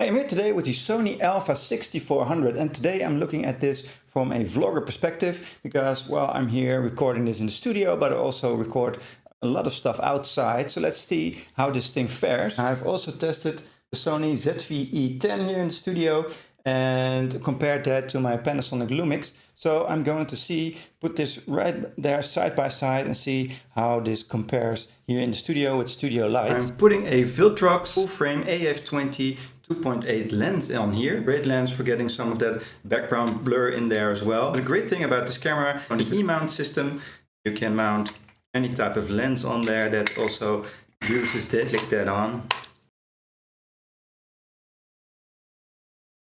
Hey, I'm here today with the Sony Alpha 6400, and today I'm looking at this from a vlogger perspective because, well, I'm here recording this in the studio, but I also record a lot of stuff outside. So let's see how this thing fares. I've also tested the Sony ZV-E10 here in the studio and compared that to my Panasonic Lumix. So I'm going to put this right there side by side and see how this compares here in the studio with studio lights. I'm putting a Viltrox full frame AF20 2.8 lens on here. Great lens for getting some of that background blur in there as well. The great thing about this camera, on the E-mount system, you can mount any type of lens on there that also uses this. Click that on.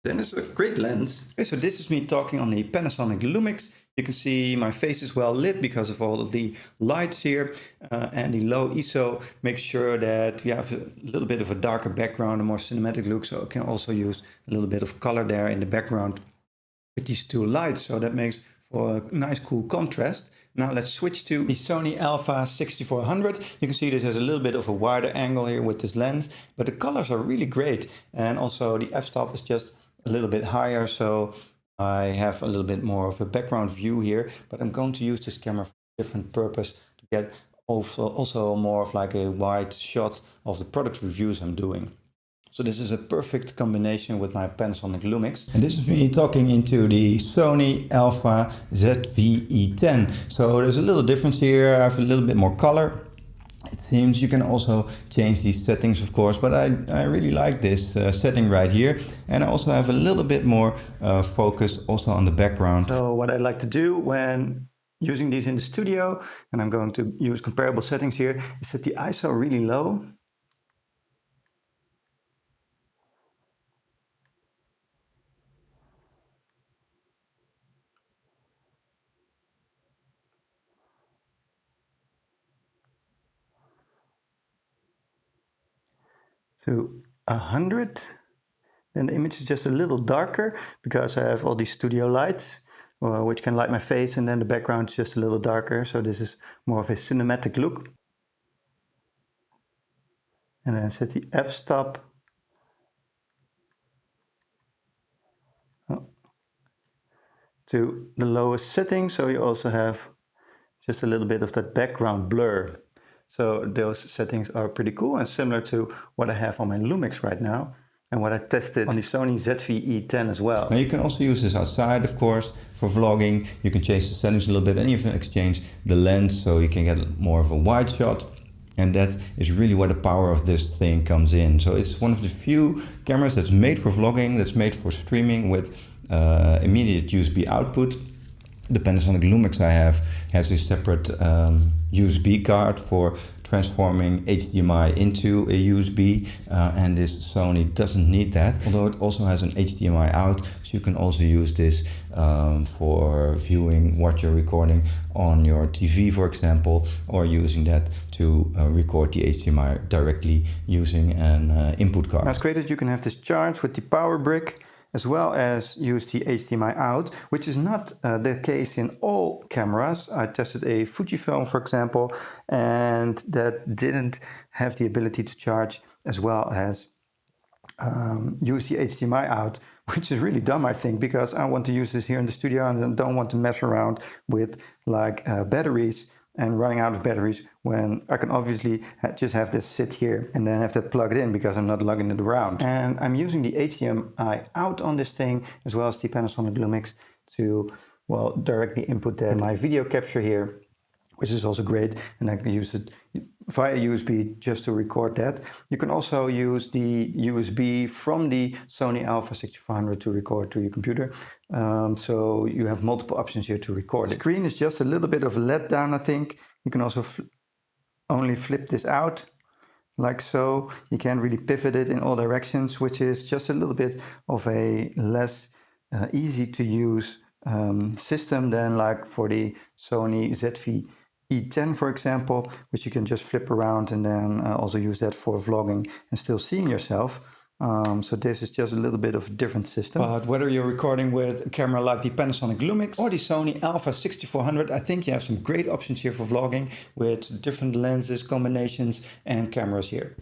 Then it's a great lens. Okay, so this is me talking on the Panasonic Lumix. You can see my face is well lit because of all of the lights here, and the low ISO makes sure that we have a little bit of a darker background, a more cinematic look. So I can also use a little bit of color there in the background with these two lights. So that makes for a nice cool contrast. Now let's switch to the Sony Alpha 6400. You can see this has a little bit of a wider angle here with this lens, but the colors are really great. And also the f-stop is just a little bit higher, so I have a little bit more of a background view here, but I'm going to use this camera for a different purpose to get also more of like a wide shot of the product reviews I'm doing. So this is a perfect combination with my Panasonic Lumix. And this is me talking into the Sony Alpha ZV-E10. So there's a little difference here. I have a little bit more color. It seems you can also change these settings, of course, but I really like this setting right here. And I also have a little bit more focus also on the background. So what I like to do when using these in the studio, and I'm going to use comparable settings here, is set the ISO really low. To 100, then the image is just a little darker because I have all these studio lights which can light my face, and then the background is just a little darker, so this is more of a cinematic look. And then set the f-stop to the lowest setting, so you also have just a little bit of that background blur. So those settings are pretty cool and similar to what I have on my Lumix right now and what I tested on the Sony ZV-E10 as well. Now you can also use this outside, of course, for vlogging. You can change the settings a little bit and even exchange the lens so you can get more of a wide shot. And that is really where the power of this thing comes in. So it's one of the few cameras that's made for vlogging, that's made for streaming with immediate USB output. The Panasonic Lumix I have has a separate USB card for transforming HDMI into a USB, and this Sony doesn't need that, although it also has an HDMI out, so you can also use this for viewing what you're recording on your TV, for example, or using that to record the HDMI directly using an input card. Now it's great that you can have this charged with the power brick, as well as use the HDMI out, which is not the case in all cameras. I tested a Fujifilm, for example, and that didn't have the ability to charge as well as use the HDMI out, which is really dumb, I think, because I want to use this here in the studio and don't want to mess around with like batteries and running out of batteries when I can obviously just have this sit here and then have that plugged in because I'm not lugging it around. And I'm using the HDMI out on this thing as well as the Panasonic Lumix to, well, directly input that in my video capture here, which is also great, and I can use it via USB just to record that. You can also use the USB from the Sony Alpha 6400 to record to your computer. So you have multiple options here to record. The screen is just a little bit of a letdown, I think. You can also only flip this out like so. You can't really pivot it in all directions, which is just a little bit of a less easy to use system than like for the Sony ZV-E10, for example, which you can just flip around and then also use that for vlogging and still seeing yourself. So this is just a little bit of a different system. But whether you're recording with a camera like the Panasonic Lumix or the Sony Alpha 6400, I think you have some great options here for vlogging with different lenses, combinations and cameras here.